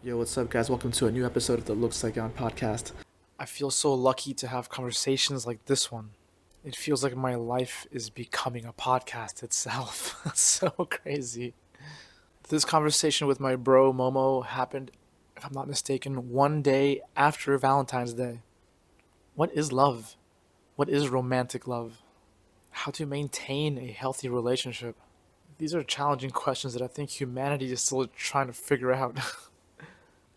Yo, what's up, guys? Welcome to a new episode of the Saigon podcast. I feel so lucky to have conversations like this one. It feels like my life is becoming a podcast itself. That's so crazy. This conversation with my bro Momo happened, if I'm not mistaken, one day after Valentine's Day. What is love? What is romantic love? How to maintain a healthy relationship? These are challenging questions that I think humanity is still trying to figure out.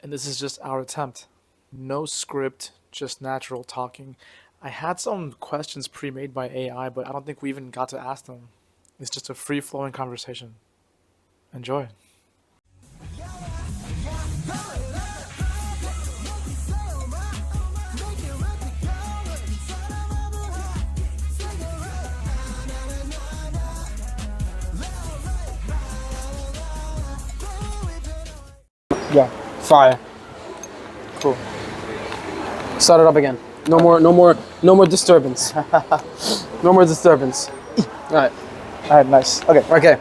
And this is just our attempt. No script, just natural talking. I had some questions pre-made by AI, but I don't think we even got to ask them. It's just a free-flowing conversation. Enjoy. Yeah, fire. Cool. Start it up again. No more disturbance. No more disturbance. All right, nice. Okay.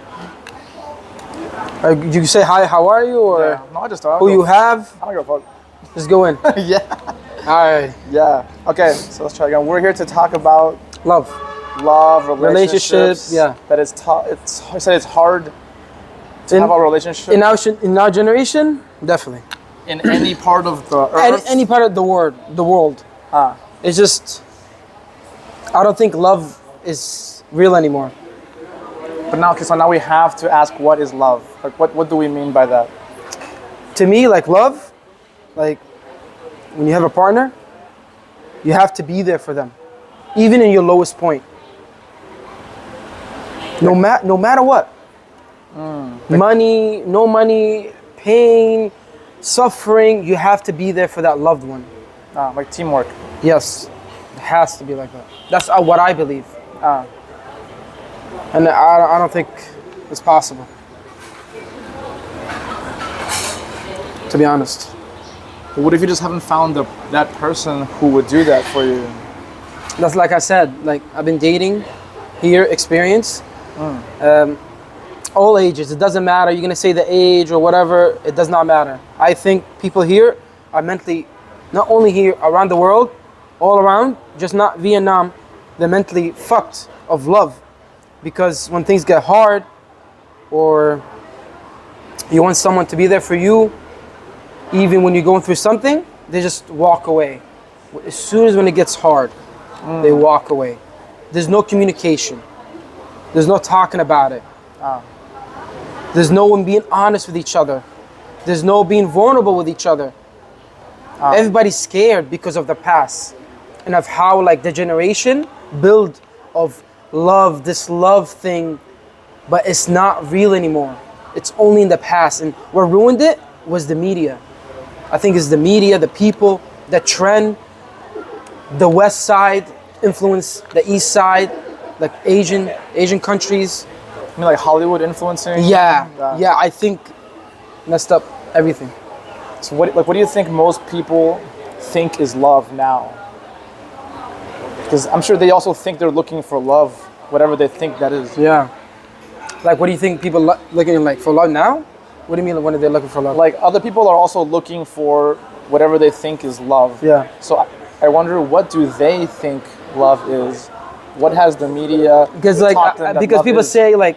You say hi. How are you, or Yeah. No, I just thought. who you have? I don't give a fuck. Just go in. Yeah. All right. Yeah. Okay, so let's try again. We're here to talk about Love, love, relationships. yeah. That it's I said it's hard to have a relationship in our generation, definitely. in any part of the earth. Any part of the world. It's just, I don't think love is real anymore. But now, okay, so now we have to ask, what is love? Like, what do we mean by that? To me, like love, like when you have a partner, you have to be there for them, even in your lowest point. No matter what. Money, no money, pain, suffering, you have to be there for that loved one. Like teamwork. Yes, it has to be like that. That's what I believe. And I don't think it's possible, to be honest. But what if you just haven't found that person who would do that for you? That's like I said, like I've been dating here, experience, all ages. It doesn't matter. You're gonna say the age or whatever. It does not matter. I think people here are mentally, not only here, around the world, all around, just not Vietnam, they're mentally fucked of love. Because when things get hard, or you want someone to be there for you, even when you're going through something, they just walk away. As soon as when it gets hard, they walk away. There's no communication. There's no talking about it. There's no one being honest with each other. There's no being vulnerable with each other. Everybody's scared because of the past and of how like the generation build of love, this love thing, but it's not real anymore. It's only in the past, and what ruined it was the media. I think it's the media, the people, the trend, the West Side influence, the East Side, like Asian countries. I mean, like Hollywood influencing? Yeah, I think messed up everything. So what do you think most people think is love now? Because I'm sure they also think they're looking for love, whatever they think that is. Yeah. Like, what do you think people looking like for love now? What do you mean when are they looking for love? Like, other people are also looking for whatever they think is love. Yeah. So I wonder, what do they think love is? What has the media Because like taught them that because love people is? say like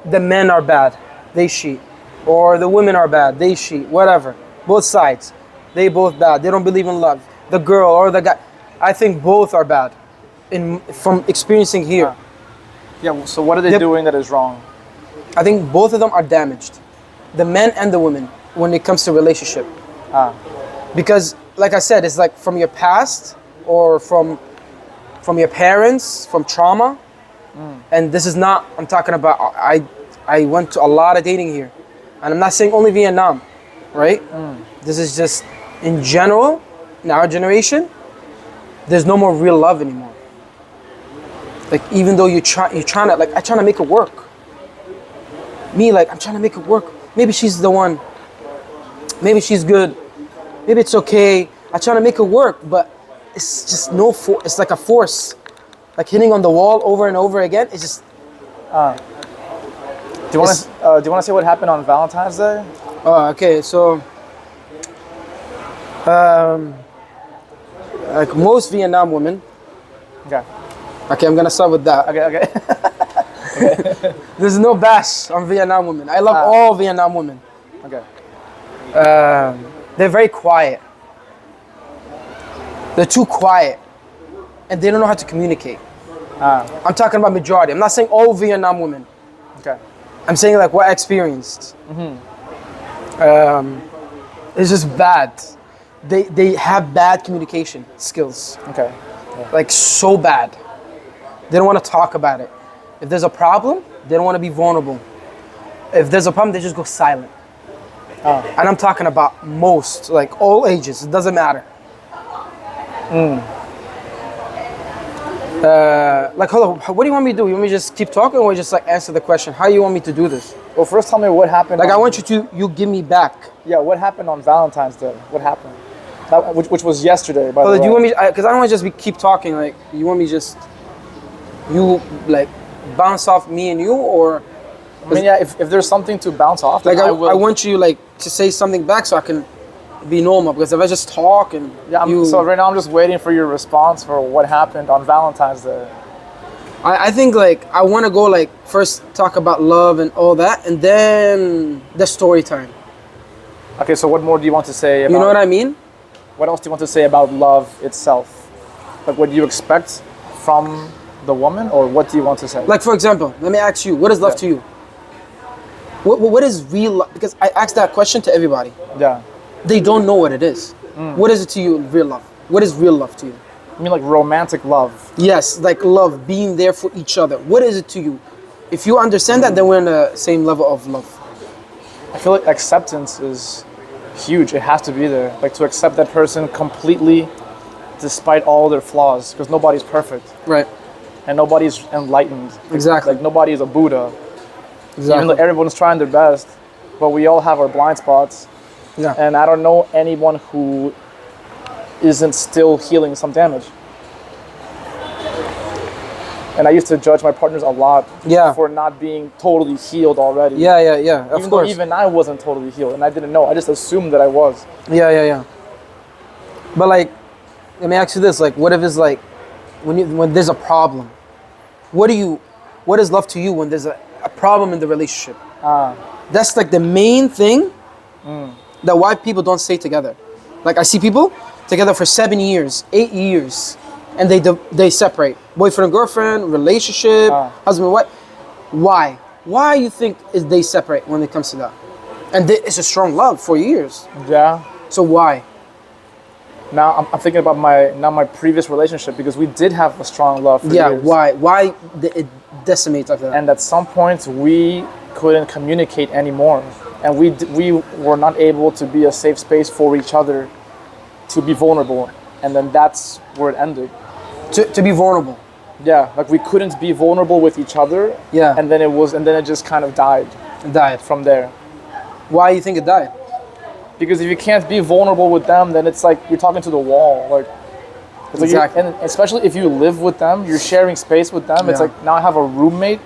the men are bad, they cheat, or the women are bad, they cheat, whatever. Both sides, they both bad. They don't believe in love. The girl or the guy. I think both are bad. From experiencing here, Yeah, so what are they doing that is wrong? I think both of them are damaged. The men and the women when it comes to relationship. Because like I said, it's like from your past or from your parents, from trauma. And this is not, I'm talking about, I went to a lot of dating here. And I'm not saying only Vietnam, right? This is just in general, in our generation, there's no more real love anymore. Like, even though you're trying to, like, I'm trying to make it work. Me, like, I'm trying to make it work. Maybe she's the one. Maybe she's good. Maybe it's okay. I'm trying to make it work, but it's just it's like a force. Like hitting on the wall over and over again. It's just. Do you want to say what happened on Valentine's Day? Okay, so Like most Vietnam women. Okay. Okay, I'm gonna start with that. Okay. There's no bash on Vietnam women. I love all Vietnam women. Okay. They're very quiet. They're too quiet, and they don't know how to communicate. I'm talking about majority. I'm not saying all Vietnam women. Okay. I'm saying like what I experienced. It's just bad. They have bad communication skills. Okay. Like so bad. They don't want to talk about it. If there's a problem, they don't want to be vulnerable. If there's a problem, they just go silent. And I'm talking about most, like all ages. It doesn't matter. Like, hold on. What do you want me to do? You want me to just keep talking, or just like answer the question? How you want me to do this? Well, first tell me what happened. Like, I want you give me back. Yeah, what happened on Valentine's Day? What happened? That, which was yesterday, by the way. Do you want me? Because I don't want to just keep talking. Like, you want me just you like bounce off me and you, or I mean, yeah. If there's something to bounce off, like then I will. want you like to say something back so I can be normal. Because if I just talk and Yeah. So right now I'm just waiting for your response for what happened on Valentine's Day. I think like I want to go like first talk about love and all that, and then the story time. Okay. So what more do you want to say about? You know what I mean? What else do you want to say about love itself? Like, what do you expect from the woman, or what do you want to say? Like, for example, let me ask you, what is love to you? What is real love? Because I asked that question to everybody. Yeah. They don't know what it is. What is it to you, real love? What is real love to you? I mean, like romantic love. Yes, like love, being there for each other. What is it to you? If you understand that, then we're on the same level of love. I feel like acceptance is huge. It has to be there. Like, to accept that person completely, despite all their flaws, because nobody's perfect. Right. And nobody's enlightened. Exactly. Like, nobody is a Buddha. Exactly. Even though everyone's trying their best, but we all have our blind spots. Yeah. And I don't know anyone who isn't still healing some damage. And I used to judge my partners a lot for not being totally healed already. Yeah. Of Even course. though even I wasn't totally healed, and I didn't know. I just assumed that I was. Yeah. But like, let me ask you this: like, what if it's like, when there's a problem, what is love to you when there's a problem in the relationship? That's like the main thing that why people don't stay together. Like, I see people together for 7 years, 8 years, and they separate. Boyfriend and girlfriend, relationship, husband and wife. Why? Why you think they separate when it comes to that? And it's a strong love for years. Yeah. So why? Now I'm thinking about my previous relationship, because we did have a strong love for years. Why? Why it decimates like that? And at some point we couldn't communicate anymore, and we were not able to be a safe space for each other to be vulnerable, and then that's where it ended. To be vulnerable. Yeah, like we couldn't be vulnerable with each other. Yeah. And then it just kind of died. It died. From there. Why do you think it died? Because if you can't be vulnerable with them, then it's like you're talking to the wall. Like, it's exactly. and especially if you live with them, you're sharing space with them. It's like, now I have a roommate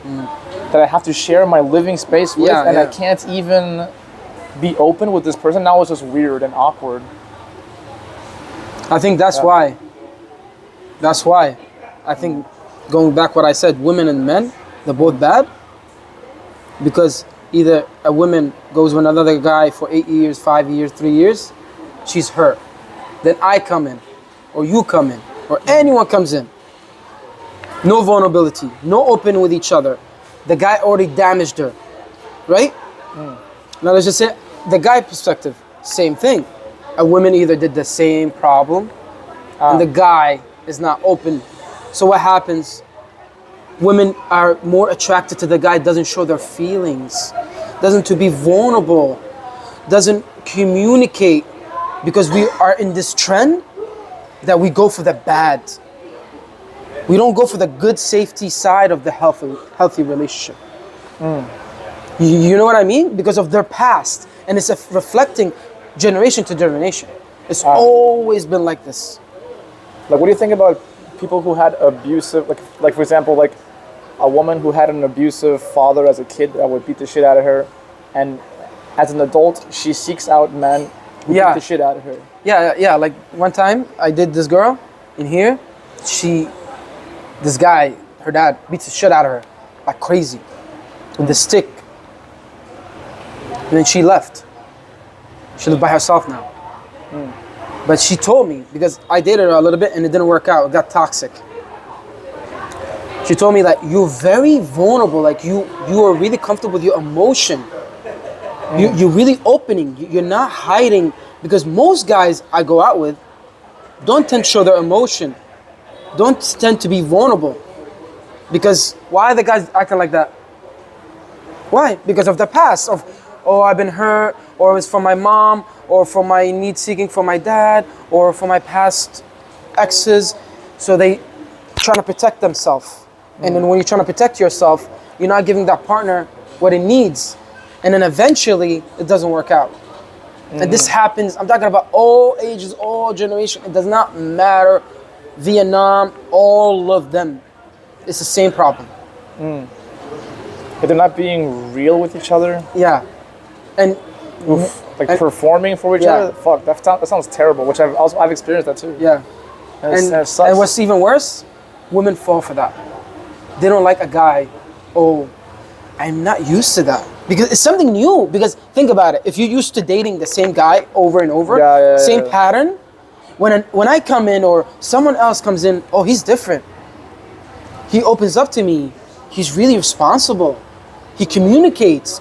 that I have to share my living space with, and I can't even be open with this person. Now it's just weird and awkward. I think that's why. That's why. I think, going back what I said, women and men, they're both bad. Because either a woman goes with another guy for 8 years, 5 years, 3 years, she's hurt. Then I come in, or you come in, or anyone comes in. No vulnerability, no open with each other. The guy already damaged her, right? Now let's just say, the guy perspective, same thing. A woman either did the same problem, and the guy is not open. So what happens? Women are more attracted to the guy, doesn't show their feelings, doesn't to be vulnerable, doesn't communicate, because we are in this trend that we go for the bad. We don't go for the good safety side of the healthy relationship. You know what I mean? Because of their past, and it's reflecting generation to generation. It's always been like this. Like, what do you think about people who had abusive, like for example, like a woman who had an abusive father as a kid that would beat the shit out of her, and as an adult, she seeks out men who Yeah. beat the shit out of her. Yeah. Like one time, I did this girl in here. This guy, her dad, beats the shit out of her, like crazy, with the stick. And then she left. She lived by herself now. But she told me, because I dated her a little bit and it didn't work out. It got toxic. She told me that you're very vulnerable. Like you are really comfortable with your emotion. You're really opening. You're not hiding. Because most guys I go out with don't tend to show their emotion. Don't tend to be vulnerable. Because why are the guys acting like that? Why? Because of the past. Of, oh, I've been hurt, or it was from my mom, or for my need seeking from my dad, or for my past exes. So they trying to protect themselves. And then when you're trying to protect yourself, you're not giving that partner what it needs. And then eventually, it doesn't work out. And this happens, I'm talking about all ages, all generations. It does not matter. Vietnam, all of them. It's the same problem. But they're not being real with each other. Yeah. And performing for each other. Fuck, that sounds terrible. Which I've experienced that too. Yeah. And what's even worse, women fall for that. They don't like a guy. Oh, I'm not used to that, because it's something new. Because think about it, if you're used to dating the same guy over and over, same pattern, when I come in or someone else comes in, oh, he's different. He opens up to me. He's really responsible. He communicates.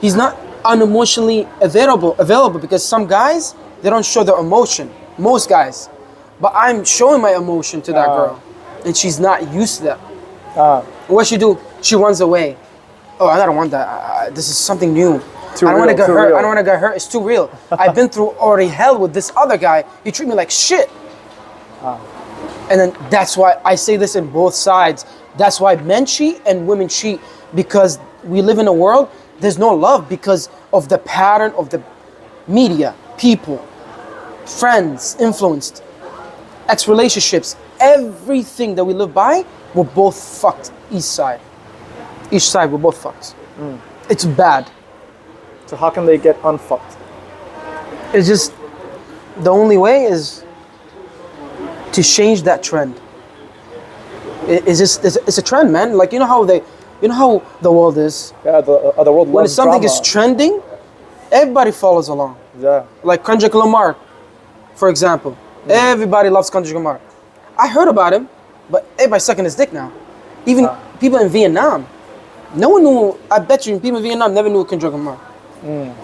He's not unemotionally available, because some guys, they don't show their emotion. Most guys. But I'm showing my emotion to that girl, and she's not used to that. What she do? She runs away. Oh, I don't want that. This is something new. I don't want to get hurt. I don't want to get hurt. It's too real. I've been through already hell with this other guy. He treat me like shit. And then that's why I say this in both sides. That's why men cheat and women cheat, because we live in a world, there's no love because of the pattern of the media, people, friends, influenced, ex-relationships, everything that we live by, we're both fucked each side. Each side, we're both fucked. It's bad. So how can they get unfucked? It's just, the only way is to change that trend. It's a trend, man. Like, you know how the world is. Yeah, the world When loves something drama. is trending, everybody follows along. Yeah. Like Kendrick Lamar, for example. Everybody loves Kendrick Lamar. I heard about him, but everybody's sucking his dick now. Even people in Vietnam. No one knew, I bet you people in Vietnam never knew Kendrick Lamar.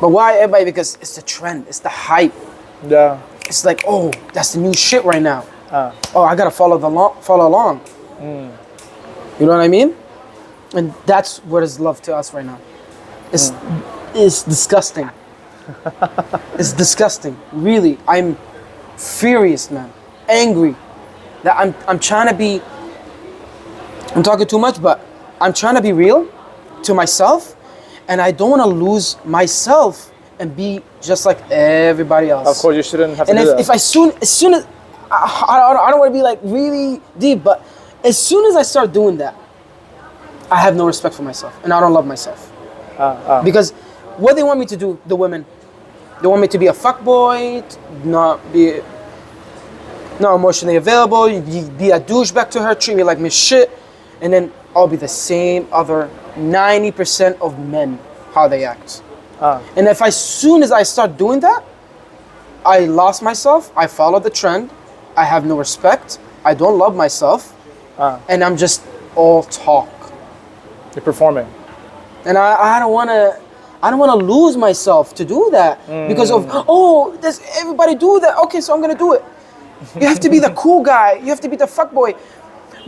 But why everybody? Because it's the trend, it's the hype. Yeah. It's like, oh, that's the new shit right now. Oh, I gotta follow along. You know what I mean? And that's what is love to us right now. It's disgusting. It's disgusting. Really, I'm furious, man. Angry. That I'm trying to be. I'm talking too much, but I'm trying to be real to myself, and I don't want to lose myself and be just like everybody else. Of course, you shouldn't have to do and that. if as soon as I don't want to be like really deep, but as soon as I start doing that, I have no respect for myself, and I don't love myself. Because what they want me to do, the women, they want me to be a fuckboy, not emotionally available, be a douchebag to her, treat me like my shit, and then I'll be the same other 90% of men, how they act. And if as soon as I start doing that, I lost myself, I follow the trend, I have no respect, I don't love myself, and I'm just all talk. You're performing. And I don't want to lose myself to do that because of, oh, does everybody do that? Okay, so I'm going to do it. You have to be the cool guy. You have to be the fuckboy.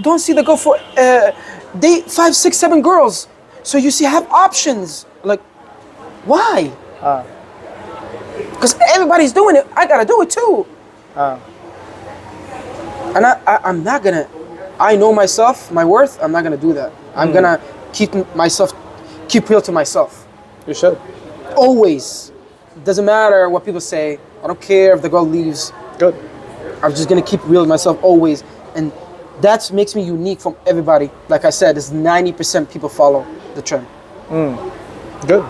Don't see the girl for date 5, 6, 7 girls. So you see, have options. Like, why? Because everybody's doing it. I got to do it too. And I'm not going to, I know myself, my worth. I'm not going to do that. I'm going to keep real to myself. You should. Always. Doesn't matter what people say. I don't care if the girl leaves. Good. I'm just gonna keep real with myself always. And that makes me unique from everybody. Like I said, it's 90% people follow the trend. Good.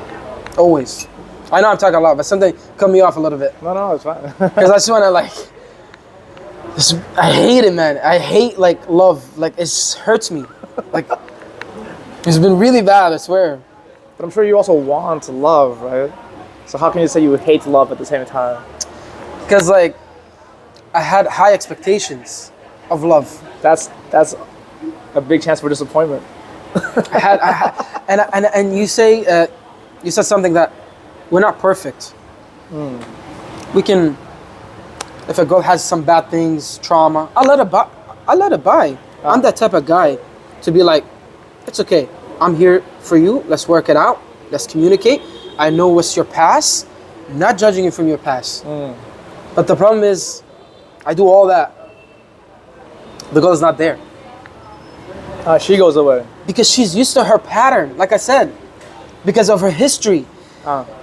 Always. I know I'm talking a lot, but something cut me off a little bit. No, it's fine. Because I just want to like, I hate it, man. I hate like love. Like it hurts me. Like it's been really bad, I swear. But I'm sure you also want love, right? So how can you say you hate love at the same time? Because like I had high expectations of love. That's a big chance for disappointment. And you say you said something that we're not perfect. We can, if a girl has some bad things, trauma, I'll let it by. I'm that type of guy to be like, it's okay. I'm here for you. Let's work it out. Let's communicate. I know what's your past. I'm not judging you from your past. But the problem is, I do all that. The girl is not there. She goes away. Because she's used to her pattern, like I said, because of her history.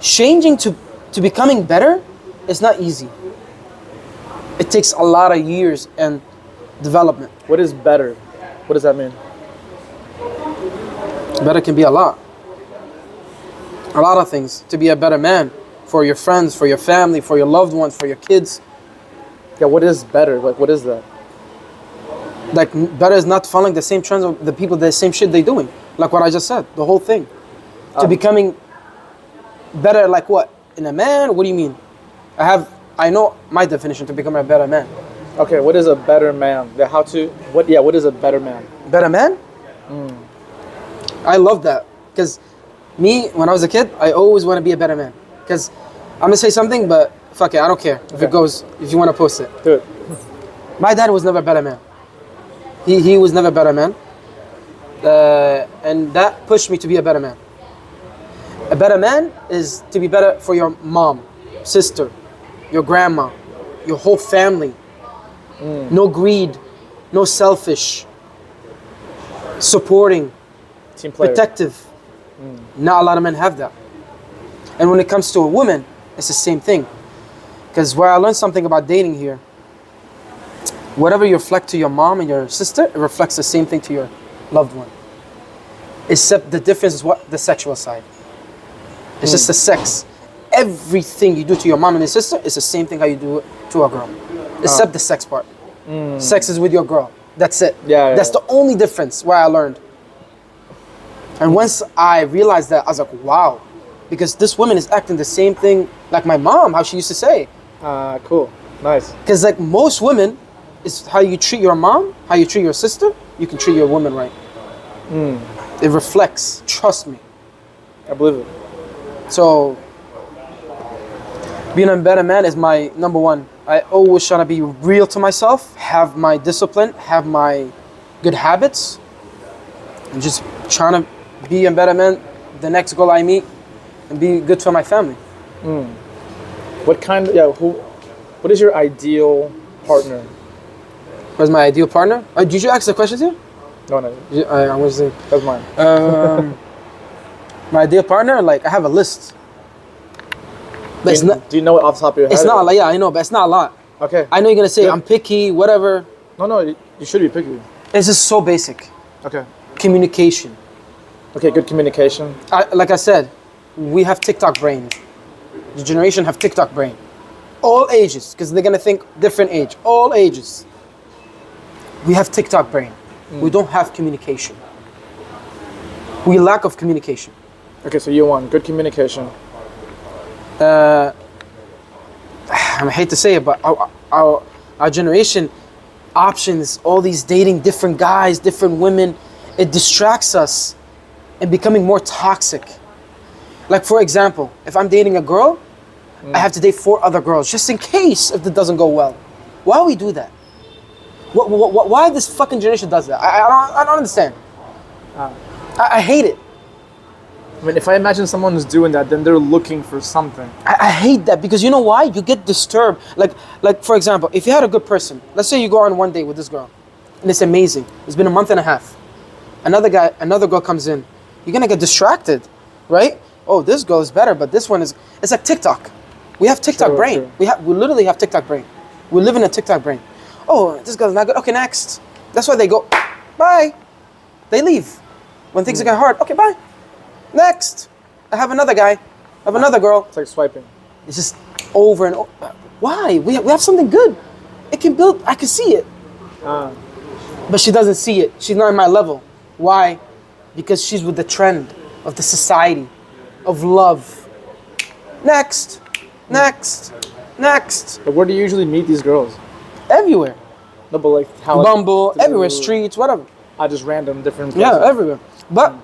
Changing to becoming better is not easy. It takes a lot of years and development. What is better? What does that mean? Better can be a lot. A lot of things. To be a better man for your friends, for your family, for your loved ones, for your kids. Yeah, what is better? Like, what is that? Like, better is not following the same trends of the people, the same shit they doing. Like what I just said, the whole thing. To becoming better, like what? In a man? What do you mean? I know my definition to become a better man. Okay, what is a better man? What is a better man? Better man? I love that. Because me, when I was a kid, I always want to be a better man. Because I'm going to say something, but fuck it, I don't care if it goes, if you want to post it. Do it. My dad was never a better man. He was never a better man. And that pushed me to be a better man. A better man is to be better for your mom, sister, your grandma, your whole family. No greed, no selfish, supporting, Team player. protective. Not a lot of men have that. And when it comes to a woman, it's the same thing. Because where I learned something about dating here, whatever you reflect to your mom and your sister, it reflects the same thing to your loved one. Except the difference is what the sexual side. It's just the sex. Everything you do to your mom and your sister is the same thing how you do it to a girl. Except the sex part. Sex is with your girl. That's it. That's the only difference where I learned. And once I realized that, I was like, wow. Because this woman is acting the same thing like my mom, how she used to say. Cool. Nice. Because like most women, it's how you treat your mom, how you treat your sister, you can treat your woman right. It reflects, trust me. I believe it. So, being a better man is my number one. I always try to be real to myself, have my discipline, have my good habits, and just trying to be a better man the next girl I meet and be good for my family. What is your ideal partner? What's my ideal partner? Did you ask the question too? No. I was saying. That's mine. My ideal partner, like I have a list. But it's not. Do you know it off the top of your head? It's not like, yeah, I know, but it's not a lot. Okay. I know you're gonna say I'm picky, whatever. No, you should be picky. It's just so basic. Okay. Communication. Okay, good communication. Like I said, we have TikTok brain. The generation have TikTok brain. All ages, because they're gonna think different age. All ages. We have TikTok brain. We don't have communication. We lack of communication. Okay, so you want good communication. I hate to say it, but our generation options, all these dating different guys, different women, it distracts us and becoming more toxic. Like for example, if I'm dating a girl, I have to date 4 other girls just in case if it doesn't go well. Why we do that? Why this fucking generation does that? I don't understand. I hate it. I mean, if I imagine someone who's doing that, then they're looking for something. I hate that because you know why? You get disturbed. Like for example, if you had a good person, let's say you go on one date with this girl, and it's amazing. It's been a month and a half. Another girl comes in. You're gonna get distracted, right? Oh, this girl is better, but this one is. It's like TikTok. We have TikTok brain. True. We literally have TikTok brain. We live in a TikTok brain. Oh, this girl's not good. Okay, next. That's why they go, bye. They leave. When things get hard, okay, bye. Next. I have another guy. I have another girl. It's like swiping. It's just over and over. Why? We have something good. It can build. I can see it. But she doesn't see it. She's not in my level. Why? Because she's with the trend of the society, of love. Next. But where do you usually meet these girls? Everywhere. No, but like how? Bumble, everywhere, streets, whatever. Just random different places. Yeah, everywhere. But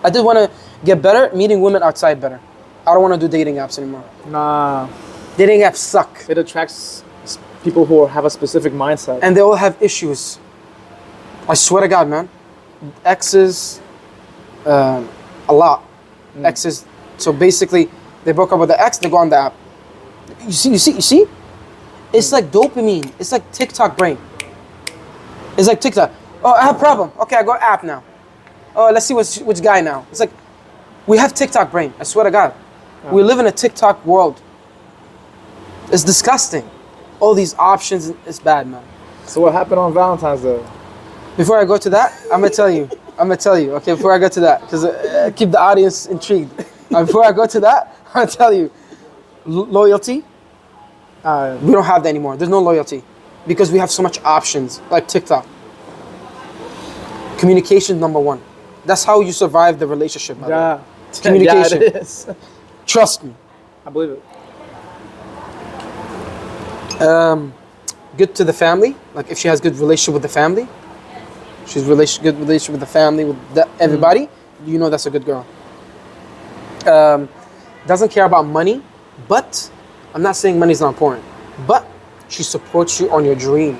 I did want to get better, meeting women outside better. I don't want to do dating apps anymore. Nah. Dating apps suck. It attracts people who have a specific mindset. And they all have issues. I swear to God, man. Exes, a lot. Exes. So basically, they broke up with the ex, they go on the app. You see? It's like dopamine. It's like TikTok brain. It's like TikTok. Oh, I have a problem. Okay, I go app now. Oh, let's see which guy now. It's like, we have TikTok brain. I swear to God. We live in a TikTok world. It's disgusting. All these options, it's bad, man. So what happened on Valentine's Day? Before I go to that, I'm gonna tell you. Okay, before I go to that, because keep the audience intrigued. Before I go to that, I'll tell you. Loyalty. We don't have that anymore. There's no loyalty. Because we have so much options, like TikTok. Communication, number one. That's how you survive the relationship, by the way. Communication. Yeah, it is. Trust me. I believe it. Good to the family. Like if she has good relationship with the family, she's good relationship with the family, with everybody. You know that's a good girl. Doesn't care about money, but I'm not saying money's not important. But she supports you on your dream.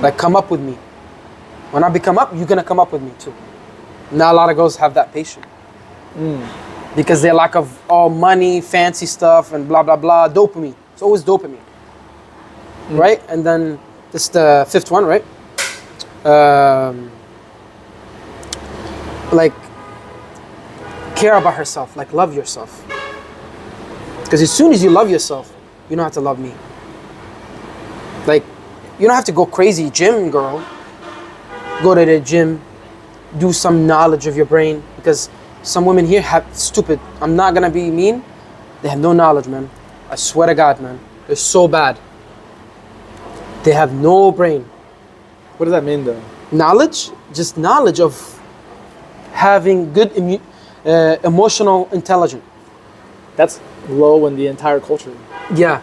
Like come up with me. When I become up, you're gonna come up with me too. Not a lot of girls have that patience. Because they lack of all money, fancy stuff, and blah blah blah. Dopamine. It's always dopamine. Right? And then this is the fifth one, right? Like care about herself, like love yourself. Because as soon as you love yourself, you don't have to love me. Like, you don't have to go crazy gym, girl. Go to the gym, do some knowledge of your brain. Because some women here have stupid, I'm not gonna be mean, they have no knowledge, man. I swear to God, man. They're so bad. They have no brain. What does that mean, though? Knowledge? Just knowledge of having good emotional intelligence. That's low in the entire culture. Yeah,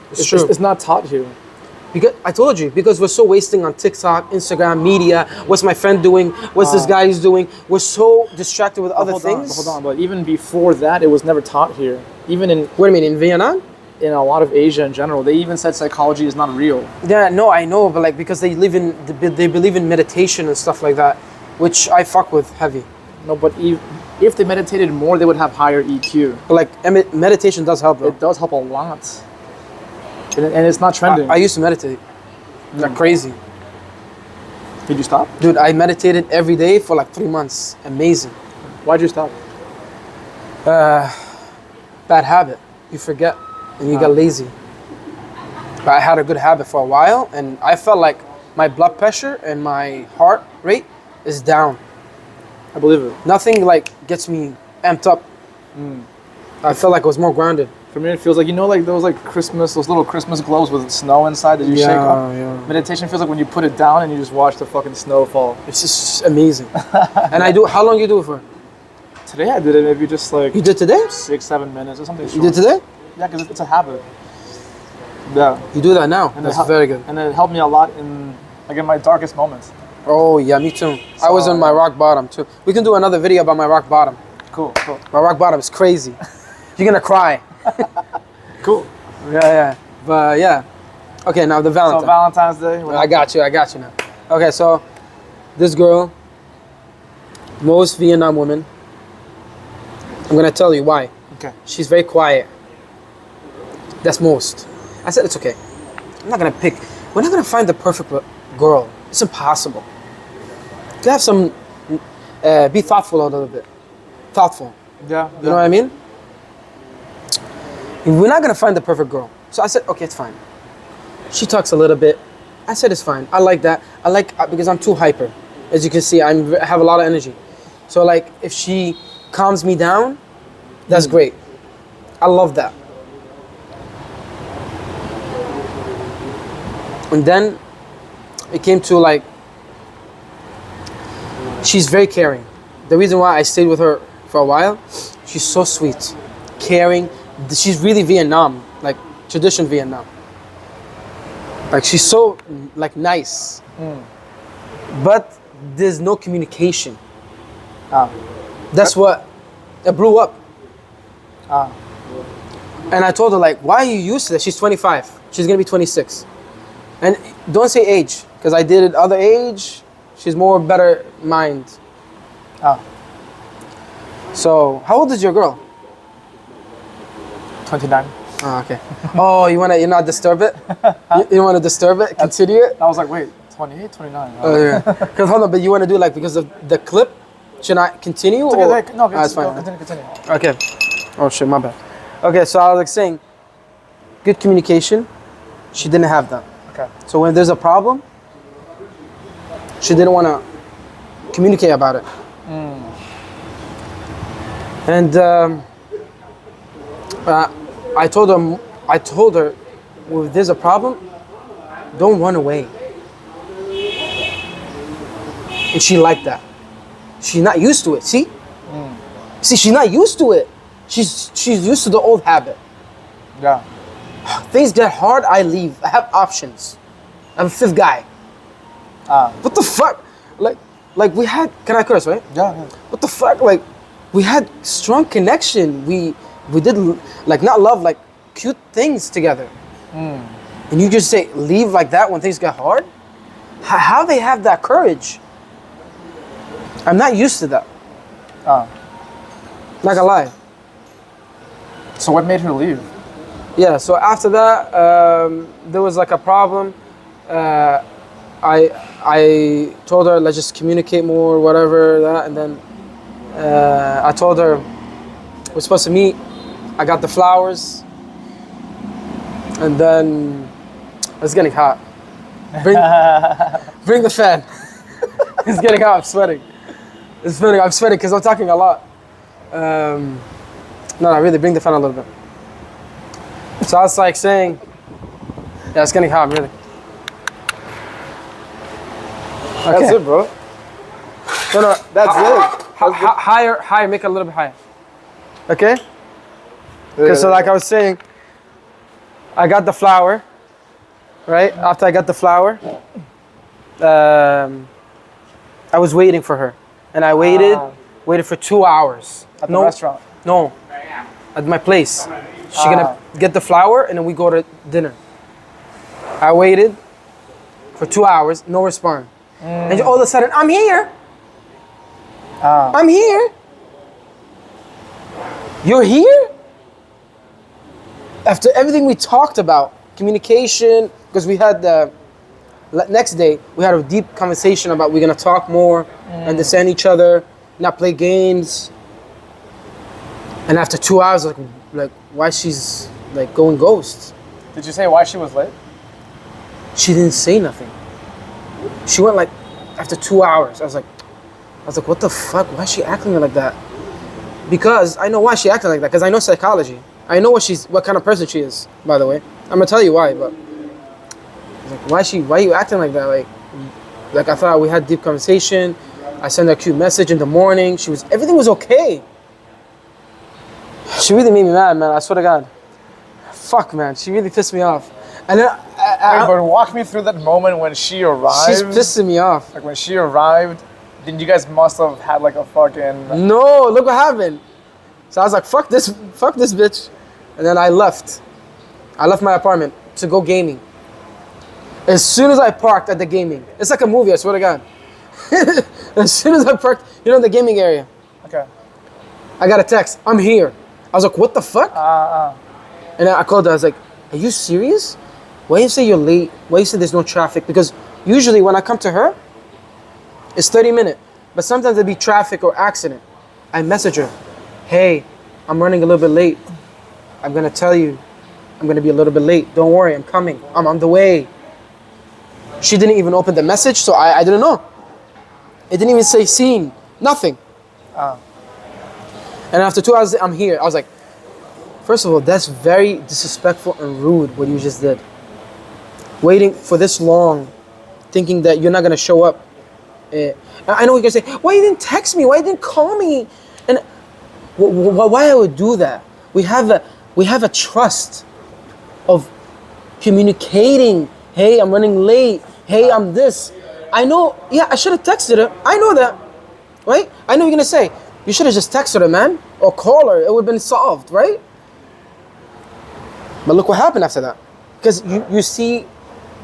it's true. It's not taught here. Because I told you, because we're so wasting on TikTok, Instagram, media. What's my friend doing? What's this guy is doing? We're so distracted with other things. Hold on, but even before that, it was never taught here. Even in What do you mean, in Vietnam? In a lot of Asia in general, they even said psychology is not real. Yeah, no, I know, but like because they believe in meditation and stuff like that, which I fuck with heavy. No, but if they meditated more, they would have higher EQ. But like meditation does help, though. It does help a lot, and it's not trending. I used to meditate. Like crazy. Did you stop? Dude, I meditated every day for like 3 months. Amazing. Why'd you stop? Bad habit. You forget and you get lazy. But I had a good habit for a while, and I felt like my blood pressure and my heart rate is down. I believe it. Nothing like gets me amped up. I felt like I was more grounded. For me, it feels like, you know, like those little Christmas globes with snow inside that you shake off. Yeah. Meditation feels like when you put it down and you just watch the fucking snow fall. It's just amazing. And I do. How long you do it for? Today I did it maybe just like You did today? 6-7 minutes or something. You did today? Yeah, because it's a habit. Yeah. You do that now. And That's very good. And it helped me a lot in my darkest moments. Oh yeah, me too. I was on my rock bottom too. We can do another video about my rock bottom. Cool. My rock bottom is crazy. You're gonna cry. Cool. Yeah. But yeah. Okay, now the Valentine. So Valentine's Day. I got you now. Okay, so this girl, most Vietnam woman, I'm gonna tell you why. Okay. She's very quiet. That's most. I said it's okay. We're not gonna find the perfect girl. It's impossible. You have some, be thoughtful a little bit. Thoughtful. Yeah. You know what I mean? We're not gonna find the perfect girl. So I said, okay, it's fine. She talks a little bit. I said it's fine. I like that. Because I'm too hyper. As you can see, I have a lot of energy. So like, if she calms me down, That's great. I love that. And then it came to like, she's very caring. The reason why I stayed with her for a while, she's so sweet, caring. She's really Vietnam, like tradition Vietnam. Like she's so like nice, but there's no communication. That's what it blew up. And I told her like, why are you used to this? She's 25. She's gonna be 26. And don't say age, because I did it other age. She's more better mind. So how old is your girl? 29. Oh, okay. Oh, you not disturb it? You want to disturb it? Continue it? I was like, wait, 28, 29. Oh yeah. Because hold on, but you want to do like because of the clip? Should I continue? It's or? okay, no, It's fine. continue. Okay. Oh shit, my bad. Okay, so I was like saying, good communication. She didn't have that. Okay. So when there's a problem, she didn't want to communicate about it. And I told her, well, if there's a problem, don't run away. And she liked that. She's not used to it. See, she's not used to it. She's used to the old habit. Yeah. Things get hard, I leave. I have options. I'm a fifth guy. What the fuck? Like we had. Can I curse, right? Yeah. What the fuck? Like we had strong connection. We did like not love, like cute things together. And you just say leave like that when things get hard? How they have that courage? I'm not used to that. Not gonna lie. So what made her leave? Yeah, so after that, there was like a problem. I told her, let's just communicate more, whatever, that, and then I told her we're supposed to meet. I got the flowers, and then it's getting hot. Bring the fan. It's getting hot, I'm sweating. I'm sweating because I'm talking a lot. No, really, bring the fan a little bit. So I was like saying, yeah, it's getting hot, really. Okay. That's it, bro. No, That's it. higher, make it a little bit higher. Okay? Okay, so like I was saying, I got the flower, right? After I got the flower, I was waiting for her. And I waited for 2 hours. At the restaurant? No, at my place. She's gonna get the flower and then we go to dinner. I waited for 2 hours, no response. And all of a sudden, I'm here. I'm here. You're here? After everything we talked about, communication, because we had the next day, we had a deep conversation about we're gonna talk more, understand each other, not play games. And after 2 hours, like why she's like going ghost? Did you say why she was late? She didn't say nothing. She went like after 2 hours. I was like, what the fuck? Why is she acting like that? Because I know why she acting like that. Because I know psychology. I know what kind of person she is. By the way, I'm gonna tell you why. But like, why are you acting like that? Like I thought we had deep conversation. I sent her a cute message in the morning. Everything was okay. She really made me mad, man. I swear to God. Fuck, man. She really pissed me off. And then Wait, but walk me through that moment when she arrived. she's pissing me off. Like when she arrived, then you guys must have had like a fucking. No, look what happened. So I was like, fuck this bitch. And then I left. I left my apartment to go gaming. As soon as I parked at the gaming, it's like a movie, I swear to God. As soon as I parked, the gaming area, Okay. I got a text, I'm here. I was like, what the fuck? And I called her, I was like, are you serious? Why you say you're late? Why you say there's no traffic? Because usually when I come to her, it's 30 minutes. But sometimes there'd be traffic or accident. I message her, hey, I'm running a little bit late. I'm gonna tell you, I'm gonna be a little bit late. Don't worry, I'm coming. I'm on the way. She didn't even open the message, so I didn't know. It didn't even say seen, nothing. And after 2 hours, I'm here. I was like, first of all, that's very disrespectful and rude what you just did. Waiting for this long, thinking that you're not gonna show up. I know you're gonna say, why you didn't text me? Why you didn't call me? And why I would do that? We have a trust of communicating. Hey, I'm running late. Hey, I'm this. I know. Yeah, I should have texted her. I know that, right? I know you're gonna say you should have just texted her, man, or call her. It would have been solved, right? But look what happened after that, because you see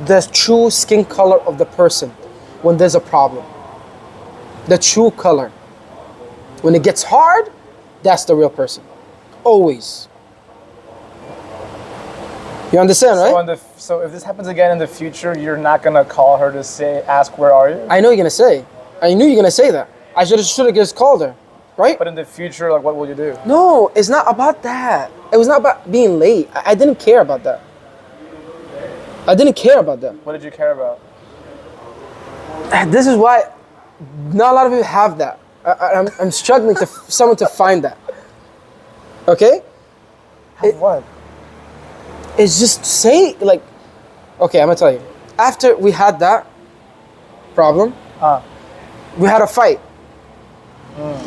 the true skin color of the person when there's a problem. The true color. When it gets hard, that's the real person. Always. You understand, right? So if this happens again in the future, you're not gonna call her to ask where are you? I know you're gonna say. I knew you're gonna say that. I should have just called her, right? But in the future, like, what will you do? No, it's not about that. It was not about being late. I didn't care about that. I didn't care about that. What did you care about? This is why not a lot of people have that. I'm struggling to someone to find that. Okay? What? It's just say, like, okay, I'm gonna tell you. After we had that problem, we had a fight.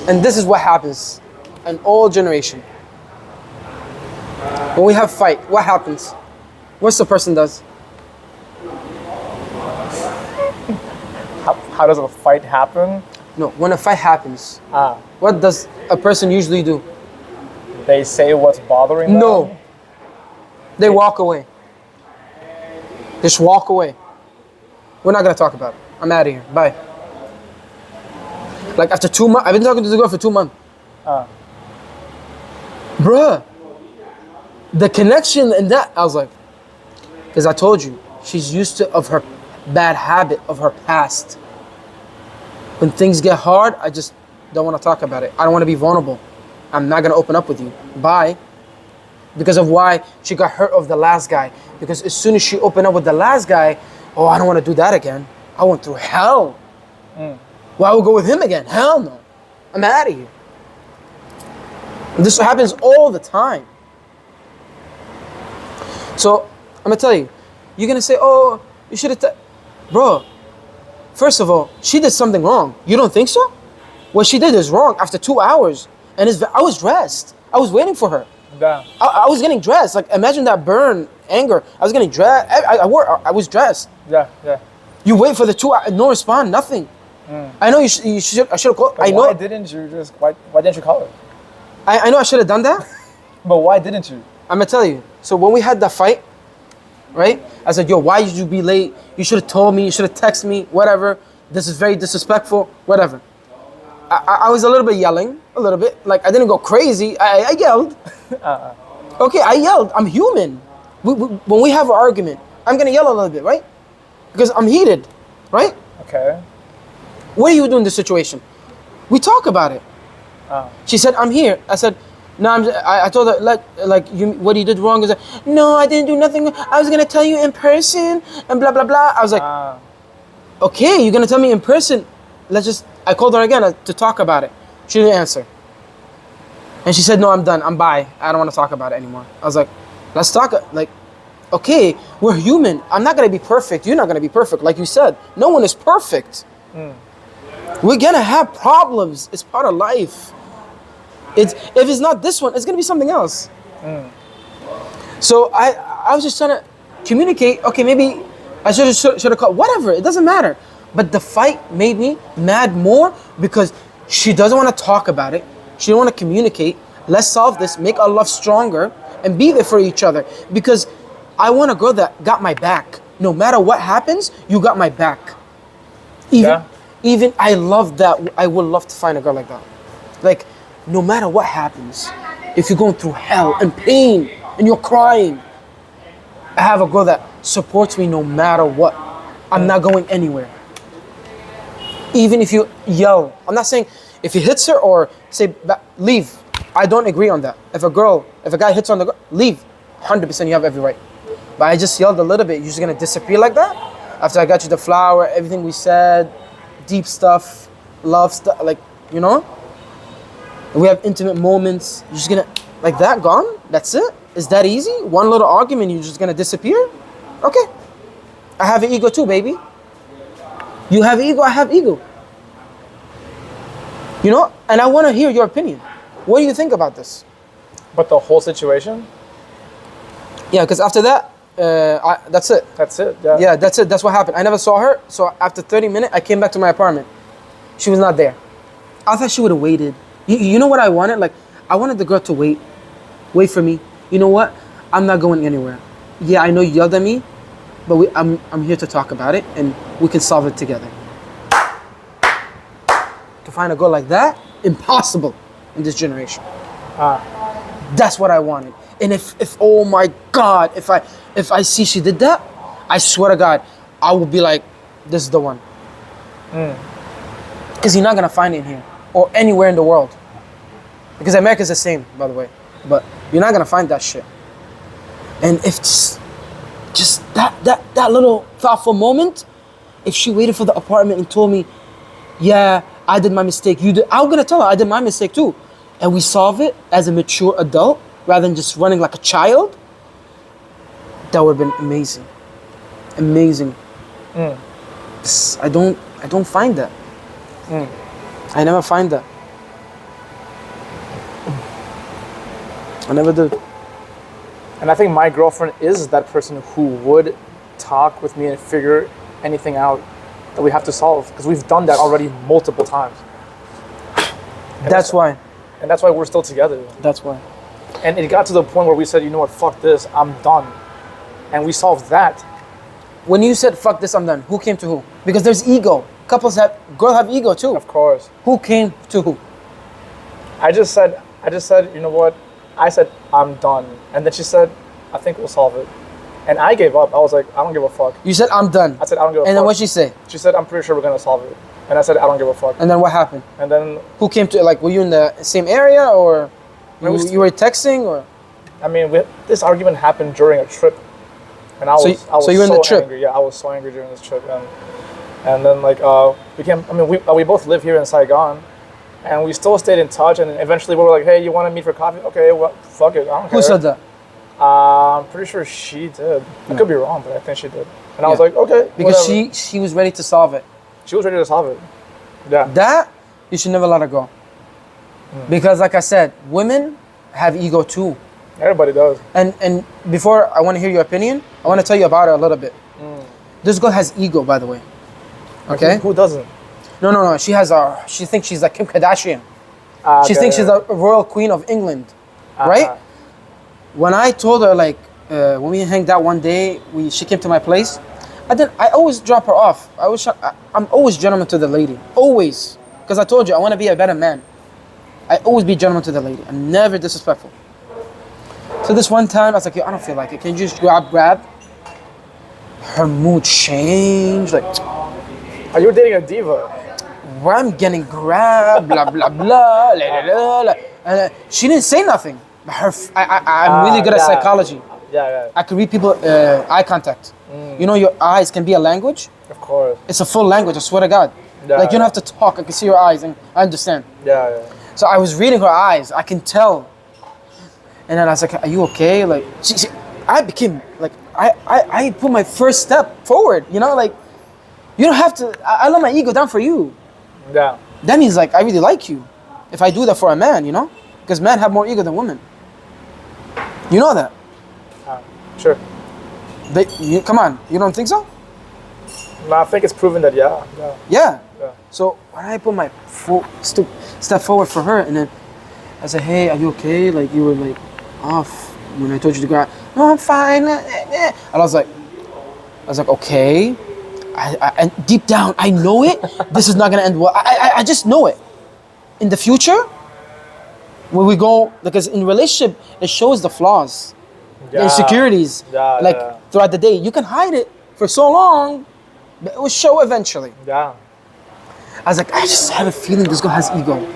And this is what happens in all generation. When we have fight, what happens? What's the person does? How does a fight happen? No, when a fight happens, what does a person usually do? They say what's bothering them? No. They walk away. Just walk away. We're not gonna talk about it. I'm out of here. Bye. Like after 2 months, I've been talking to the girl for 2 months. Bruh, the connection and that, I was like, because I told you, she's used to of her bad habit of her past. When things get hard, I just don't want to talk about it. I don't want to be vulnerable. I'm not gonna open up with you. Bye. Because of why she got hurt of the last guy. Because as soon as she opened up with the last guy, oh, I don't want to do that again. I went through hell. Well, I will go with him again. Hell no. I'm out of here. And this happens all the time. So, I'm going to tell you, you're going to say, oh, you should have... Bro, first of all, she did something wrong. You don't think so? What she did is wrong after 2 hours. And I was dressed. I was waiting for her. Yeah. I was getting dressed. Like, imagine that burn, anger. I was getting dressed. I was dressed. Yeah. You wait for the 2 hours, no response, nothing. I know I should have called. But why didn't you call her? I know I should have done that. But why didn't you? I'm gonna tell you. So when we had that fight, right? I said, yo, why did you be late? You should have told me, you should have texted me, whatever. This is very disrespectful, whatever. I was a little bit yelling, a little bit. Like, I didn't go crazy. I yelled. Okay, I yelled. I'm human. When we have an argument, I'm gonna yell a little bit, right? Because I'm heated, right? Okay. What do you do in this situation? We talk about it. She said, I'm here. I said, no, I told her, what you did wrong is that, no, I didn't do nothing. I was going to tell you in person and blah, blah, blah. I was like, okay, you're going to tell me in person. I called her again to talk about it. She didn't answer. And she said, no, I'm done. I'm bye. I don't want to talk about it anymore. I was like, let's talk. Like, okay, we're human. I'm not going to be perfect. You're not going to be perfect. Like you said, no one is perfect. We're going to have problems. It's part of life. If it's not this one, it's going to be something else. So I was just trying to communicate. Okay, maybe I should have called. Whatever, it doesn't matter. But the fight made me mad more because she doesn't want to talk about it. She didn't want to communicate. Let's solve this, make our love stronger, and be there for each other. Because I want a girl that got my back. No matter what happens, you got my back. Even I love that. I would love to find a girl like that. Like, no matter what happens, if you're going through hell and pain and you're crying, I have a girl that supports me no matter what. I'm not going anywhere. Even if you yell, I'm not saying if he hits her or say leave. I don't agree on that. If a guy hits on the girl, leave. 100% you have every right. But I just yelled a little bit. You're just gonna disappear like that? After I got you the flower, everything we said, deep stuff, love stuff, like, you know? We have intimate moments. You're just gonna, like that, gone? That's it? Is that easy? One little argument, you're just gonna disappear? Okay. I have an ego too, baby. You have ego, I have ego. You know? And I wanna hear your opinion. What do you think about this? But the whole situation? Yeah, because after that, that's it. That's it, yeah. Yeah, that's it. That's what happened. I never saw her. So after 30 minutes, I came back to my apartment. She was not there. I thought she would have waited. You know what I wanted? Like, I wanted the girl to wait for me. You know what? I'm not going anywhere. Yeah, I know you yelled at me, but I'm here to talk about it, and we can solve it together. To find a girl like that, impossible in this generation. That's what I wanted. And if oh my God, if I see she did that, I swear to God, I will be like, this is the one. Because you're not gonna find it here or anywhere in the world. Because America's the same, by the way. But you're not gonna find that shit. And if just that little thoughtful moment, if she waited for the apartment and told me, yeah, I did my mistake, you did, I'm gonna tell her I did my mistake too. And we solve it as a mature adult rather than just running like a child, that would have been amazing. Amazing. I don't find that. I never find that. I never did. And I think my girlfriend is that person who would talk with me and figure anything out that we have to solve, because we've done that already multiple times. And that's why. And that's why we're still together. That's why. And it got to the point where we said, you know what, fuck this, I'm done. And we solved that. When you said, fuck this, I'm done, who came to who? Because there's ego. Girls have ego too. Of course. Who came to who? I just said, you know what? I said, I'm done. And then she said, I think we'll solve it. And I gave up. I was like, I don't give a fuck. You said, I'm done. I said, I don't give a fuck. And then what'd she say? She said, I'm pretty sure we're going to solve it. And I said, I don't give a fuck. And then what happened? And then... Who came to, like, were you in the same area or you were texting or? I mean, this argument happened during a trip. And I was so you were in the trip? Angry. Yeah, I was so angry during this trip. And then, like, we both live here in Saigon. And we still stayed in touch. And eventually we were like, hey, you want to meet for coffee? Okay, well, fuck it. I don't care. Who said that? I'm pretty sure she did. I could be wrong, but I think she did. And I was like, okay, because whatever. she was ready to solve it. She was ready to solve it. Yeah. That, you should never let her go. Because like I said, women have ego too. Everybody does. And before I want to hear your opinion, I want to tell you about her a little bit. This girl has ego, by the way. Okay? Who doesn't? No. She thinks she's like Kim Kardashian. She thinks she's a royal queen of England. Right? When I told her, like, when we hanged out one day, she came to my place. I always drop her off. I'm always gentleman to the lady. Always. Because I told you, I want to be a better man. I always be gentleman to the lady. I'm never disrespectful. So this one time, I was like, yo, I don't feel like it. Can you just grab? Her mood changed. Like, are you dating a diva? Where I'm getting grabbed, blah, blah, blah, la, la, la. And she didn't say nothing. I'm really good at psychology. Yeah. I can read people eye contact. You know, your eyes can be a language. Of course. It's a full language, I swear to God. Yeah, like, you don't have to talk. I can see your eyes and I understand. Yeah. So I was reading her eyes. I can tell. And then I was like, are you okay? Like, I became, like, I put my first step forward. You know, like, you don't have to, I let my ego down for you. Yeah. That means, like, I really like you. If I do that for a man, you know? Because men have more ego than women. You know that? Sure. Come on, you don't think so? No, I think it's proven that, Yeah. So when I put my step forward for her, and then I said, hey, are you okay? Like, you were, like, off when I told you to go out. No, I'm fine. And I was like, okay. And deep down, I know it. This is not going to end well. I just know it. In the future, when we go, because in relationship, it shows the flaws, the insecurities, throughout the day. You can hide it for so long, but it will show eventually. Yeah. I was like, I just have a feeling this girl has ego.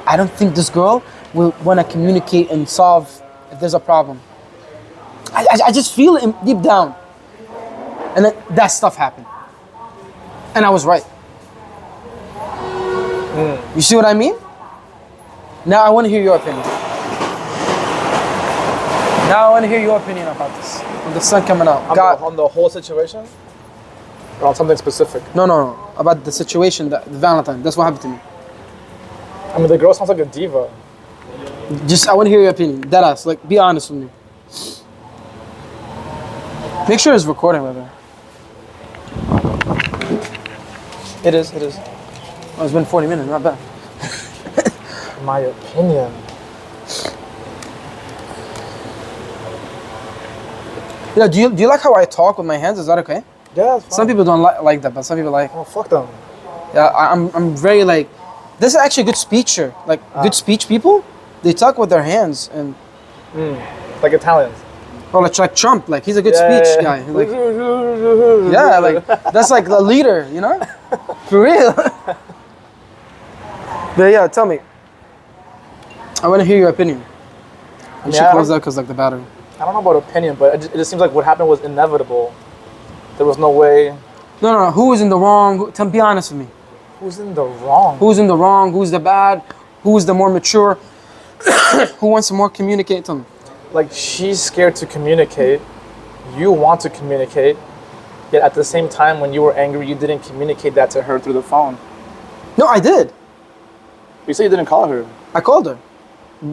I don't think this girl will want to communicate and solve if there's a problem. I just feel it deep down. And then that stuff happened. And I was right. You see what I mean? Now I want to hear your opinion. Now I want to hear your opinion about this. With the sun coming out. On the whole situation? Or on something specific? No. About the situation, the Valentine. That's what happened to me. I mean, the girl sounds like a diva. Just, I want to hear your opinion. Deadass. Like, be honest with me. Make sure it's recording, brother. It is. Oh, it's been 40 minutes. Not bad. My opinion. Yeah, do you like how I talk with my hands? Is that okay? Yeah, it's fine. Some people don't like that, but some people like. Oh, fuck them. Yeah, I'm very like. This is actually a good speecher. Like good speech people, they talk with their hands and. Like Italians. Or like Trump, like he's a good speech guy. Like, yeah, like that's like the leader, you know? For real. But yeah, tell me. I want to hear your opinion. You should close that because like the battery. I don't know about opinion, but it just seems like what happened was inevitable. There was no way. No. Who is in the wrong? Be honest with me. Who's in the wrong? Who's in the wrong? Who's the bad? Who's the more mature? Who wants to more communicate to them? Like, she's scared to communicate. You want to communicate. Yet at the same time, when you were angry, you didn't communicate that to her through the phone. No, I did. You said you didn't call her. I called her.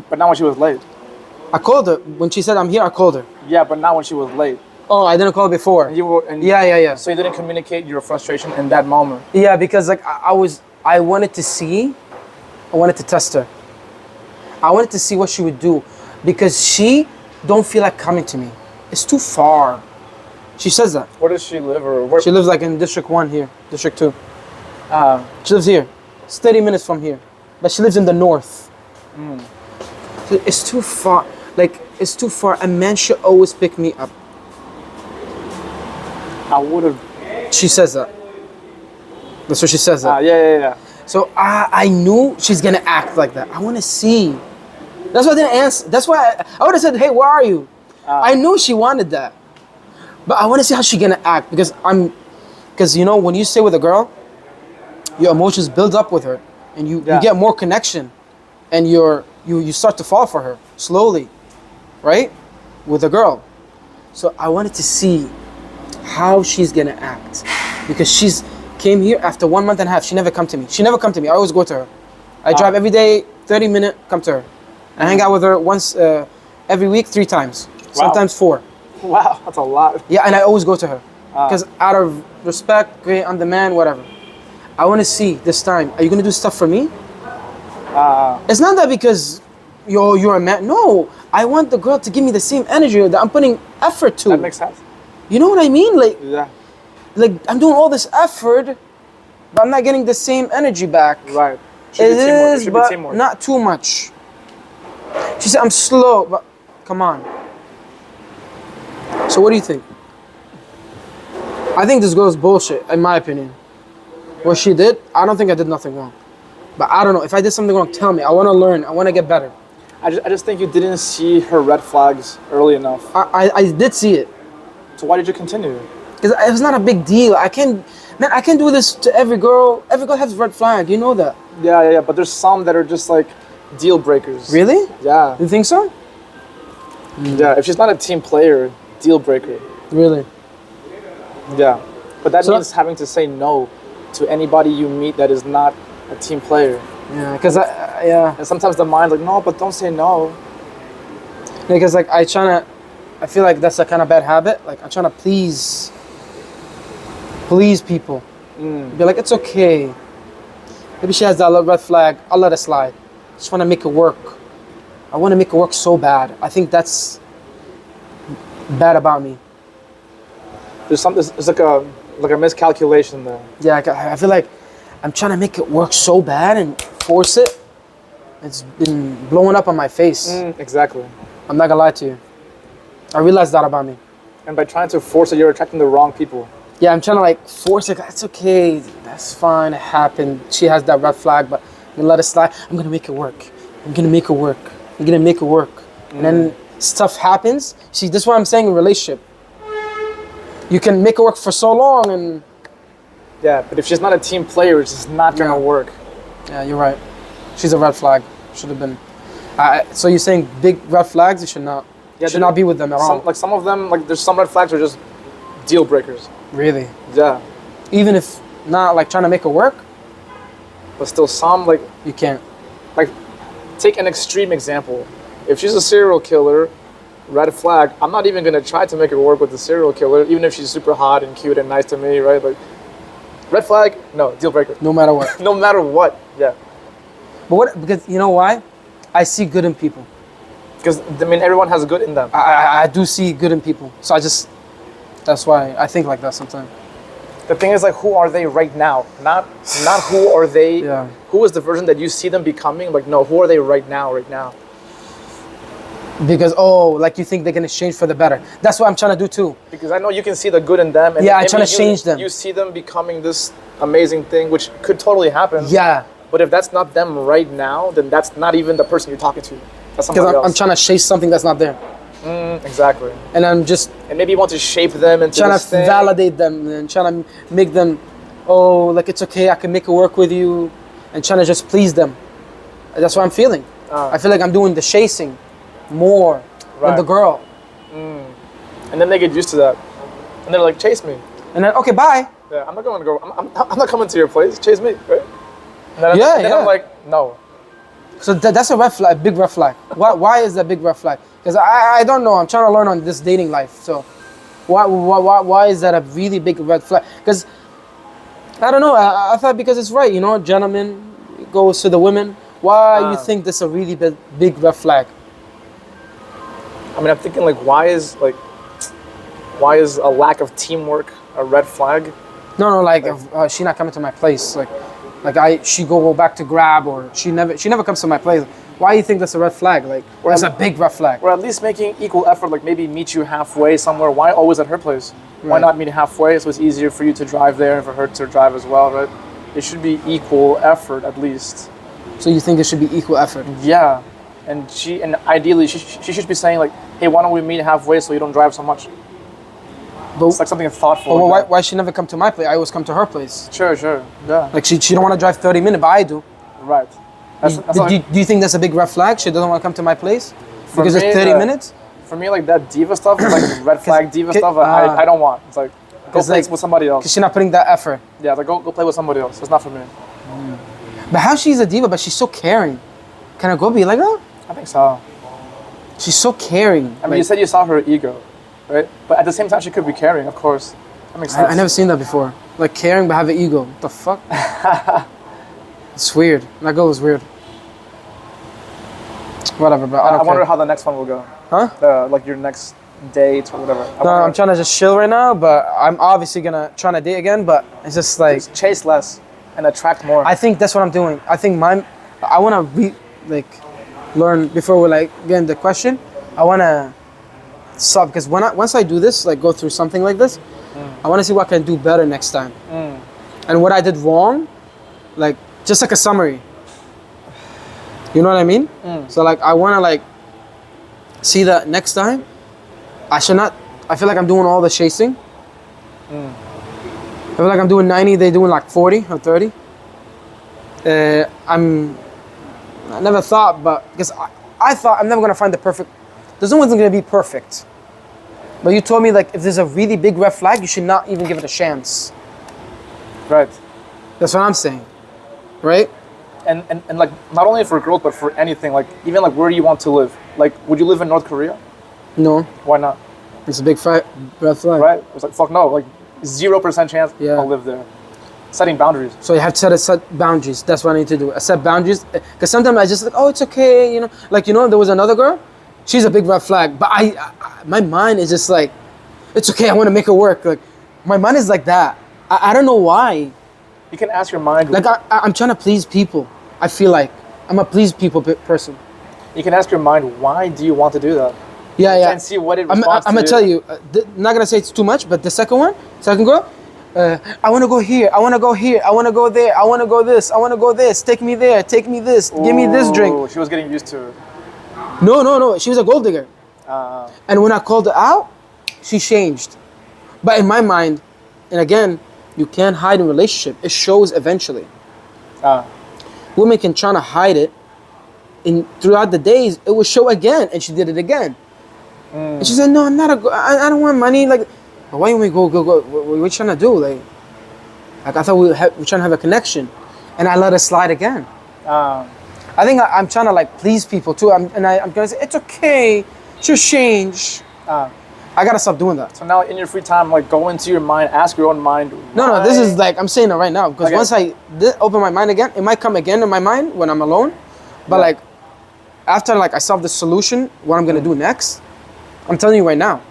But not when she was late. I called her. When she said I'm here, I called her. Yeah, but not when she was late. Oh, I didn't call her before. And Yeah. So you didn't communicate your frustration in that moment. Yeah, because like I wanted to test her. I wanted to see what she would do, because she don't feel like coming to me. It's too far. She says that. Where does she live, or where? She lives like in District 1 here, District 2. She lives here. It's 30 minutes from here, but she lives in the north. It's too far. Like, it's too far. A man should always pick me up. I would have. She says that. That's what she says that. Yeah. So I knew she's gonna act like that. I want to see. That's why I didn't answer. That's why I would have said, "Hey, where are you?" I knew she wanted that, but I want to see how she's gonna act, because you know, when you stay with a girl, your emotions build up with her, and you get more connection, and you start to fall for her slowly, right? With a girl. So I wanted to see how she's gonna act, because she's came here after 1 month and a half. She never come to me. I always go to her. I drive every day, 30 minutes, come to her. I hang out with her once every week, 3 times, sometimes 4. Wow, that's a lot. Yeah, and I always go to her, because out of respect, okay, I'm the man, whatever. I want to see this time. Are you gonna do stuff for me? It's not that because you're a man. No, I want the girl to give me the same energy that I'm putting effort to. That makes sense. You know what I mean? Yeah. Like I'm doing all this effort, but I'm not getting the same energy back. Right. It is, but not too much. She said I'm slow, but come on. So what do you think? I think this girl's bullshit, in my opinion. What she did, I don't think I did nothing wrong. But I don't know. If I did something wrong, tell me. I want to learn. I want to get better. I just think you didn't see her red flags early enough. I did see it. So why did you continue? Because it's not a big deal. I can't do this to every girl. Every girl has red flag. You know that. Yeah. But there's some that are just like deal breakers. Really? Yeah. You think so? Yeah. If she's not a team player, deal breaker. Really? Yeah. But that means having to say no to anybody you meet that is not a team player. Yeah. Because And sometimes the mind's like, no, but don't say no. Because like I feel like that's a kind of bad habit. Like I'm trying to please people. Be like, it's okay. Maybe she has that red flag. I'll let it slide. Just want to make it work. I want to make it work so bad. I think that's bad about me. There's like a miscalculation there. Yeah, I feel like I'm trying to make it work so bad and force it. It's been blowing up on my face. Exactly. I'm not gonna lie to you. I realized that about me. And by trying to force it, you're attracting the wrong people. Yeah, I'm trying to like force it. It's okay. That's fine. It happened. She has that red flag, but I'm gonna let it slide. I'm gonna make it work. And then stuff happens. See, this is what I'm saying in relationship. You can make it work for so long and... Yeah, but if she's not a team player, it's just not gonna work. Yeah, you're right. She's a red flag. should have been. So you're saying big red flags? You should not. Yeah, should not be with them at all. Some of them, like there's some red flags are just deal breakers. Really? Yeah. Even if not like trying to make it work, But still, some like you can't. like take an extreme example. If she's a serial killer, red flag. I'm not even gonna try to make her work with the serial killer, even if she's super hot and cute and nice to me, right? Like red flag, no, deal breaker. No matter what. No matter what. Yeah. But what? Because you know why? I see good in people. Because I mean, everyone has good in them. I do see good in people. So that's why I think like that sometimes. The thing is, like, who are they right now? Not who are they. Yeah. Who is the version that you see them becoming? Like, no, who are they right now? Right now. Because like you think they're gonna change for the better. That's what I'm trying to do too. Because I know you can see the good in them. And Yeah, I'm maybe trying to change them. You see them becoming this amazing thing, which could totally happen. Yeah. But if that's not them right now, then that's not even the person you're talking to. That's somebody Because else. I'm trying to chase something that's not there. Exactly. And I'm just And maybe you want to shape them into trying this to thing. validate them and trying to make them, like it's okay, I can make it work with you, and trying to just please them. That's what I'm feeling. I feel like I'm doing the chasing more than the girl. And then they get used to that, and they're like, "Chase me." And then okay, bye. Yeah, I'm not going to go. I'm not coming to your place. Chase me, right? And then, then I'm like, no. So that's a red flag, big red flag. Why is that big red flag? Because I don't know. I'm trying to learn on this dating life. So why is that a really big red flag? Because I don't know. I thought because it's right. You know, gentleman goes to the women. Why you think this a really big red flag? I mean, I'm thinking like, why is a lack of teamwork a red flag? No, like if, she not coming to my place. She go back to grab, or she never comes to my place. Why do you think that's a red flag? Like, or it's a big red flag? Or at least making equal effort, like maybe meet you halfway somewhere. Why always at her place? Why Right. not meet halfway so it's easier for you to drive there and for her to drive as well, right? It should be equal effort at least. So you think there should be equal effort? Yeah, and ideally she should be saying like, hey, why don't we meet halfway so you don't drive so much? But It's like something thoughtful. well, like why she never come to my place? I always come to her place. that. Sure, yeah, Like she don't want to drive 30 minutes, but I do. right. That's Do you think that's a big red flag? She doesn't want to come to my place because me, it's 30 minutes. For me, like that diva stuff, like red flag diva stuff, I don't want. It's like go It's play like- with somebody else. Because she's not putting that effort. Yeah, like go play with somebody else. It's not for me. But how she's a diva, but she's so caring. Can a girl be like that? I think so. She's so caring. I mean, you said you saw her ego, right? But at the same time, she could be caring, of course. That makes sense. I never seen that before. Like caring but have an ego. What the fuck? It's weird. That girl is weird. Whatever, bro. I don't I wonder care. how the next one will go. Huh? Like your next date or whatever. No, I'm trying to just chill right now, but I'm obviously gonna try to date again. But it's just like Just chase less and attract more. I think that's what I'm doing. I think I wanna learn before we like get into the question. I wanna stop because once I do this, like go through something like this, I wanna see what I can do better next time. And what I did wrong, like just like a summary. You know what I mean? So like I wanna like see that next time. I feel like I'm doing all the chasing. I feel like I'm doing 90, they're doing like 40 or 30. I never thought, but because I thought I'm never gonna find the perfect. There's no one's gonna be perfect. But you told me like if there's a really big red flag, you should not even give it a chance. Right. That's what I'm saying, right? And like not only for girls but for anything, like even like where do you want to live? Like would you live in North Korea? No, Why not? it's a big red flag. Right? It's like fuck no, like 0% chance I'll live there. Setting boundaries. So you have to set boundaries. That's what I need to do. I set boundaries because sometimes I just like, oh, it's okay, you know. Like there was another girl. She's a big red flag, but my mind is just like, it's okay. I want to make it work. Like my mind is like that. I don't know why. You can ask your mind. Like I'm trying to please people. I feel like I'm a please people person. You can ask your mind, why do you want to do that? Yeah. And see what it I'm responds gonna tell you. Not gonna say it's too much, but the second girl, I want to go here. I want to go here. I want to go there. I want to go this. I want to go this. Take me there. Take me this. Give me this drink. Ooh, she was getting used to it. No. She was a gold digger. And when I called her out, she changed. But in my mind, and again, you can't hide in a relationship. It shows eventually. Women can try to hide it, in throughout the days, it would show again, and she did it again. And she said, "No, I'm not I don't want money." Like, why don't we go? What are we trying to do? Like I thought we're trying to have a connection, and I let it slide again. I think I'm trying to like please people too. I'm gonna say it's okay, just change. I gotta stop doing that. So now in your free time, like go into your mind, ask your own mind. No, this is like I'm saying it right now because once I open my mind again, it might come again in my mind when I'm alone. But like after like I solve the solution, what I'm gonna do next, I'm telling you right now.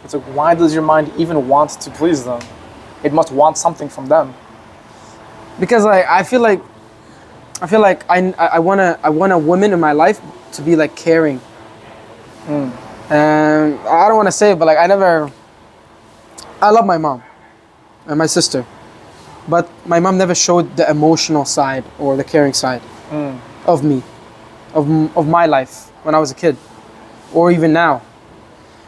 It's like, why does your mind even want to please them? It must want something from them. Because like I feel like I want a woman in my life to be like caring. And I don't want to say it, but like I love my mom and my sister, but my mom never showed the emotional side or the caring side of me, of my life when I was a kid, or even now.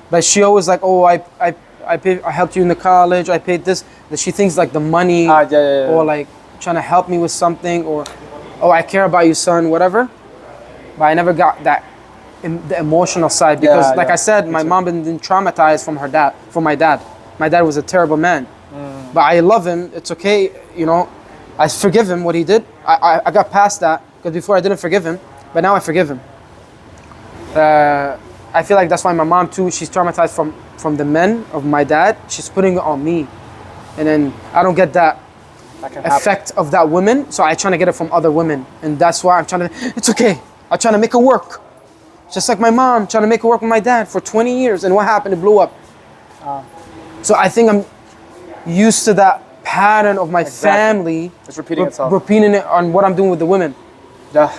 But she always like, oh, I helped you in the college, I paid this. That she thinks like the money or like trying to help me with something, or oh, I care about you, son, whatever. But I never got that in the emotional side because like I said, my mom been traumatized from my dad. My dad was a terrible man. But I love him. It's okay, you know. I forgive him what he did. I got past that because before I didn't forgive him, but now I forgive him. I feel like that's why my mom too, she's traumatized from the men of my dad. She's putting it on me. And then I don't get that effect of that woman, so I trying to get it from other women. And that's why I'm trying to, it's okay. I'm trying to make it work. Just like my mom trying to make it work with my dad for 20 years. And what happened? It blew up. So I think I'm used to that pattern of my family. It's repeating itself. Repeating it on what I'm doing with the women. Yeah.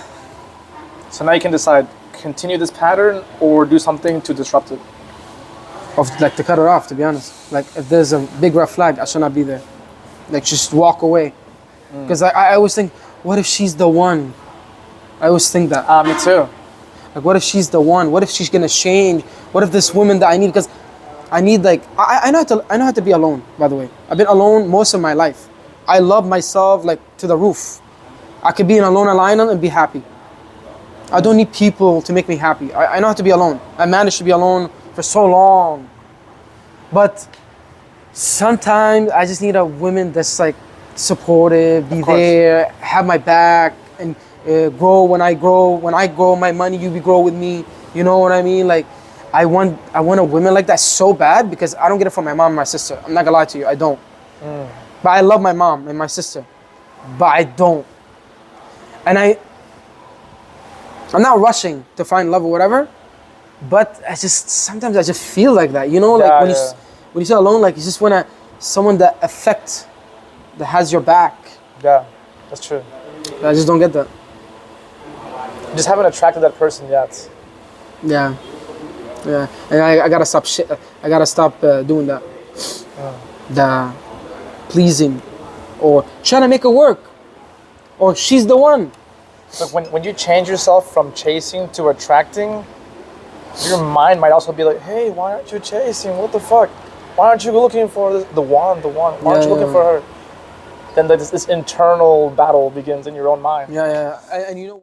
So now you can decide, continue this pattern or do something to disrupt it. Of like to cut it off, to be honest. Like if there's a big red flag, I should not be there. Like just walk away. Because I always think, what if she's the one? I always think that. Me too. Like what if she's the one? What if she's gonna change? What if this woman that I need? Because I need like I know how to be alone. By the way, I've been alone most of my life. I love myself like to the roof. I could be in a lonely island and be happy. I don't need people to make me happy. I know how to be alone. I managed to be alone for so long. But sometimes I just need a woman that's like supportive, be there, have my back, and grow when I grow. When I grow my money, you grow with me. You know what I mean? Like I want a woman like that so bad because I don't get it from my mom and my sister. I'm not gonna lie to you, I don't. But I love my mom and my sister. But I don't. And I'm not rushing to find love or whatever. But sometimes I just feel like that, you know, like when you say alone, like you just want someone that has your back. Yeah, that's true. I just don't get that. You just haven't attracted that person yet. Yeah, and I gotta stop I gotta stop doing that. The pleasing, or trying to make it work, or she's the one. Like when you change yourself from chasing to attracting, your mind might also be like, hey, why aren't you chasing? What the fuck? Why aren't you looking for the one? Why aren't you looking for her? Then this internal battle begins in your own mind. Yeah, and you know.